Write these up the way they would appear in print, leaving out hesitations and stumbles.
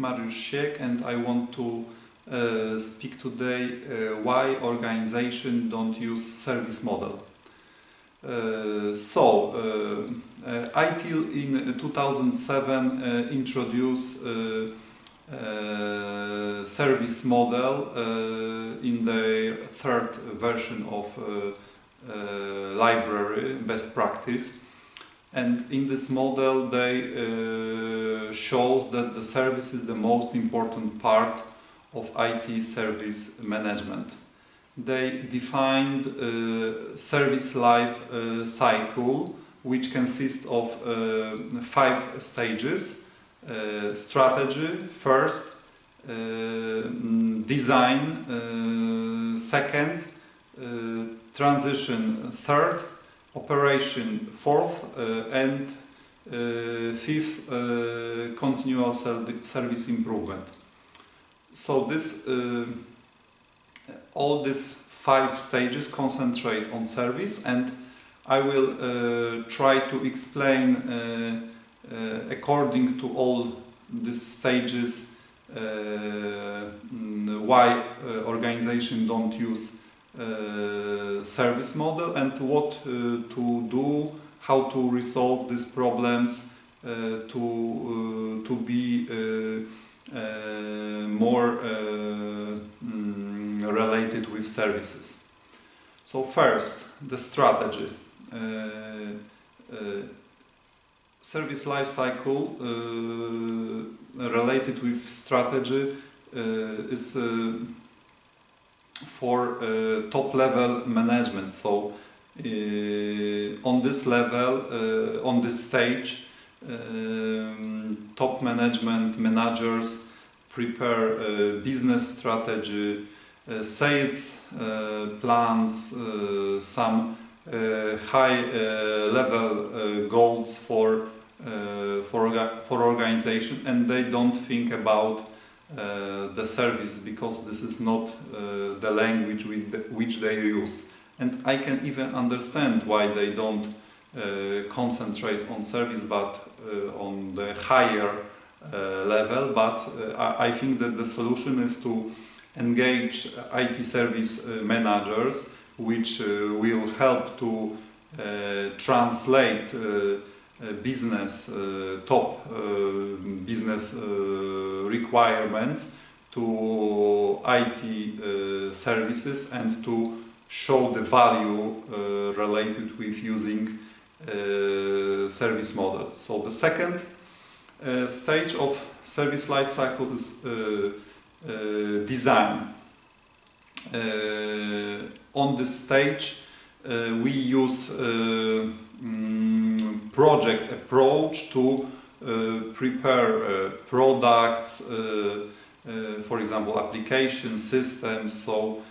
Mariusz Siek, and I want to speak today why organizations don't use service model. ITIL in 2007 introduced service model in the third version of library best practice, and in this model they shows that the service is the most important part of IT service management. They defined service life cycle, which consists of 5 stages. Strategy first, design second, transition third, operation fourth, and fifth, continual service improvement. So this all these 5 stages concentrate on service, and I will try to explain according to all these stages why organizations don't use service model and what to do, how to resolve these problems to be more related with services. So first, the strategy. Service life cycle related with strategy is for top level management. So on this level, on this stage, top managers prepare business strategy, sales plans, some high level goals for organization, and they don't think about the service because this is not the language which they use. And I can even understand why they don't concentrate on service but on the higher level, but I think that the solution is to engage IT service managers, which will help to translate business top business requirements to IT services and to show the value related with using service model. So the second stage of service life cycle is design. On this stage we use project approach to prepare products, for example application systems. So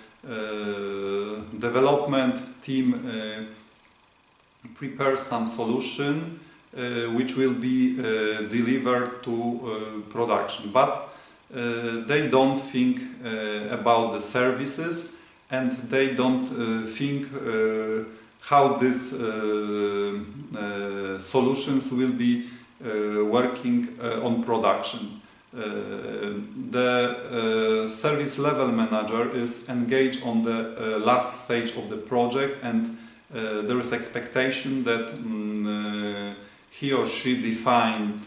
development team prepares some solution which will be delivered to production, but they don't think about the services, and they don't think how these solutions will be working on production. The service level manager is engaged on the last stage of the project, and there is expectation that he or she define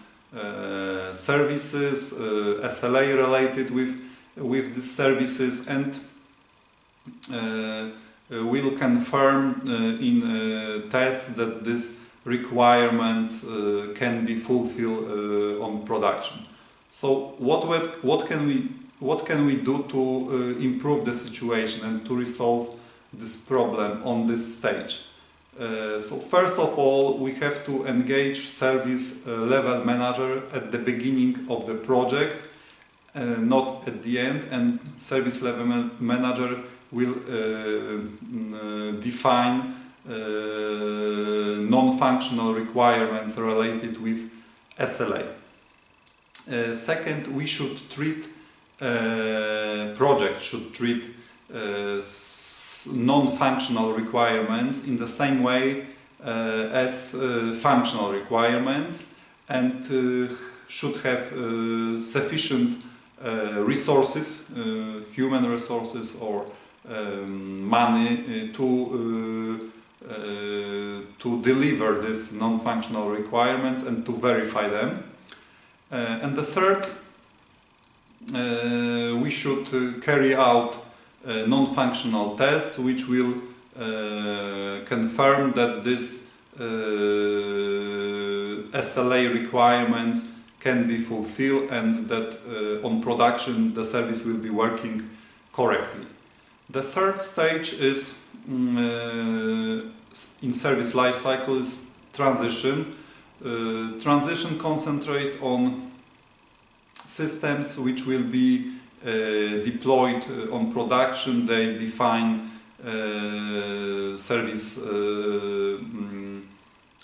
services, SLA related with these services, and will confirm in tests that these requirements can be fulfilled on production. So what can we do to improve the situation and to resolve this problem on this stage? So first of all, we have to engage service level manager at the beginning of the project, not at the end, and service level manager will define non-functional requirements related with SLA. Second, we should treat project should treat non-functional requirements in the same way as functional requirements, and should have sufficient resources, human resources or money to deliver these non-functional requirements and to verify them. And the third, we should carry out non-functional tests which will confirm that these SLA requirements can be fulfilled and that on production the service will be working correctly. The third stage is in service lifecycle is transition. Transition concentrate on systems which will be deployed on production. They define service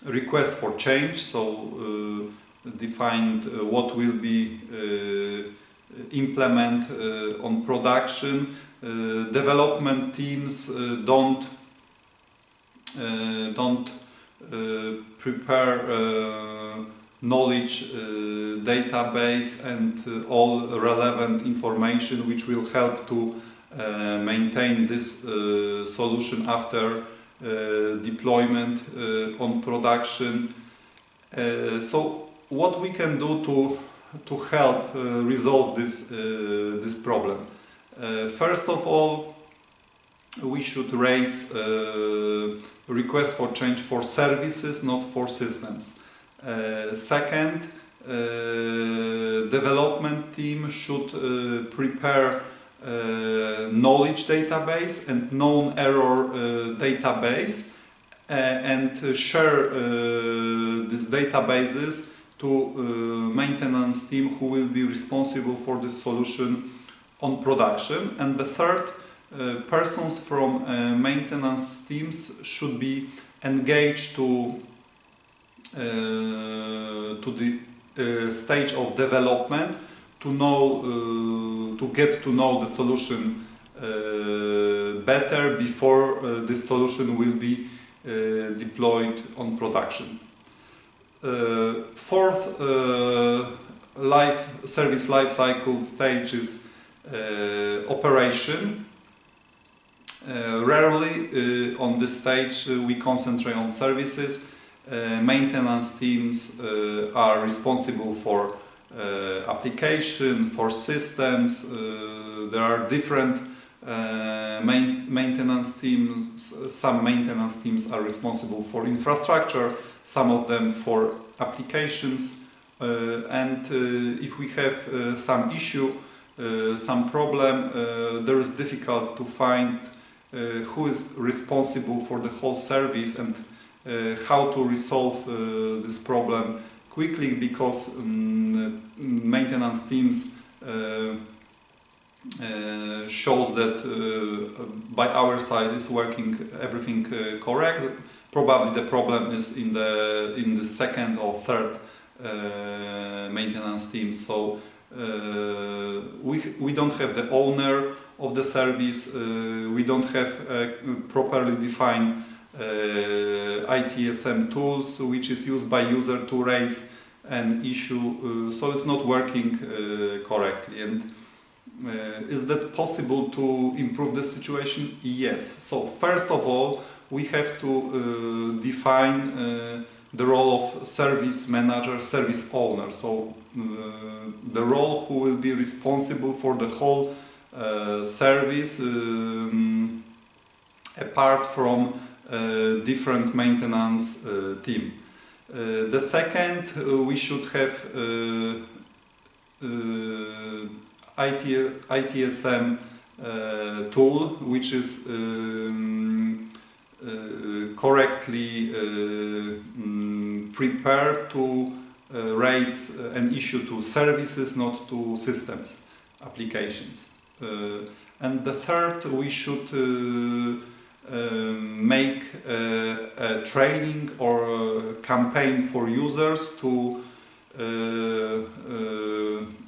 request for change, so defined what will be implemented on production. Development teams don't prepare knowledge database and all relevant information which will help to maintain this solution after deployment on production. So what we can do to help resolve this problem? First of all, we should raise requests for change for services, not for systems. Second, development team should prepare knowledge database and known error database and share these databases to maintenance team who will be responsible for this solution on production. And the third, persons from maintenance teams should be engaged to the stage of development to know to get to know the solution better before this solution will be deployed on production. Fourth service lifecycle stage is operation. Rarely on this stage we concentrate on services. Maintenance teams are responsible for application, for systems. There are different maintenance teams. Some maintenance teams are responsible for infrastructure, some of them for applications. And if we have some issue, some problem, there is difficult to find who is responsible for the whole service and how to resolve this problem quickly, because maintenance teams shows that by our side is working everything correct. Probably the problem is in the second or third maintenance team. So we don't have the owner of the service. We don't have properly defined ITSM tools which is used by user to raise an issue, so it's not working correctly. And is that possible to improve the situation? Yes. So first of all, we have to define the role of service manager, service owner. So the role who will be responsible for the whole service apart from different maintenance team. The second, we should have ITSM tool which is correctly prepared to raise an issue to services, not to systems, applications. And the third, we should make a training or a campaign for users to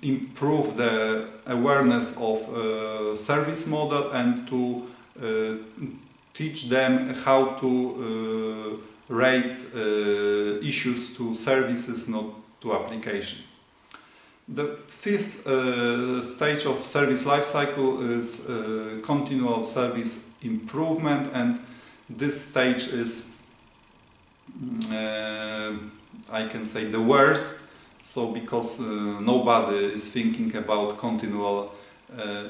improve the awareness of service model and to teach them how to raise issues to services, not to application. The fifth stage of service lifecycle is continual service improvement, and this stage is, I can say, the worst. So because nobody is thinking about continual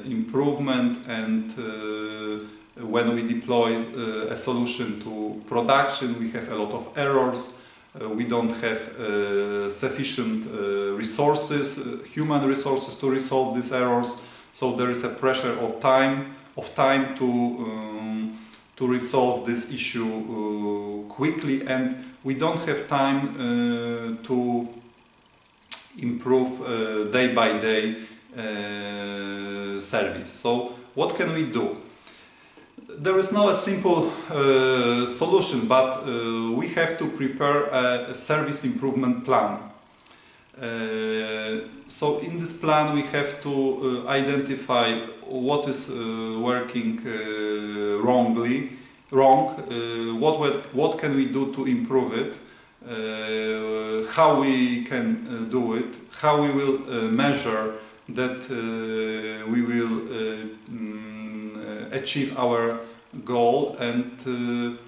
improvement, and when we deploy a solution to production, we have a lot of errors. We don't have sufficient resources, human resources, to resolve these errors. So there is a pressure of time to resolve this issue quickly, and we don't have time to improve day by day service. So what can we do? There is no a simple solution, but we have to prepare a service improvement plan. So in this plan we have to identify what is working wrong, what can we do to improve it, how we can do it, how we will measure that we will achieve our goal, and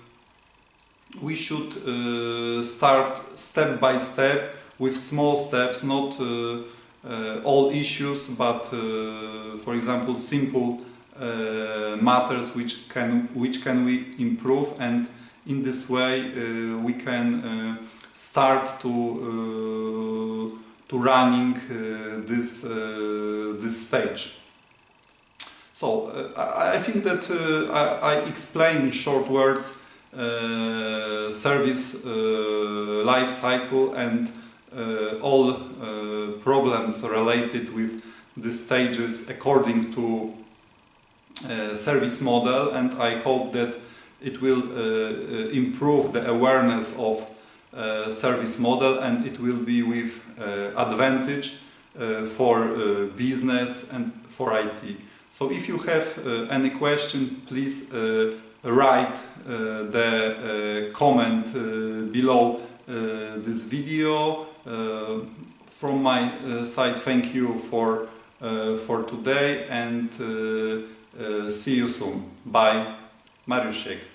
we should start step by step with small steps, not all issues, but for example simple matters which can we improve, and in this way we can start to running this stage. So I think that I explain in short words service life cycle and all problems related with the stages according to service model, and I hope that it will improve the awareness of service model, and it will be with advantage for business and for IT. So if you have any question, please write the comment below this video. From my side, thank you for today, and see you soon. Bye. Mariusz Siek.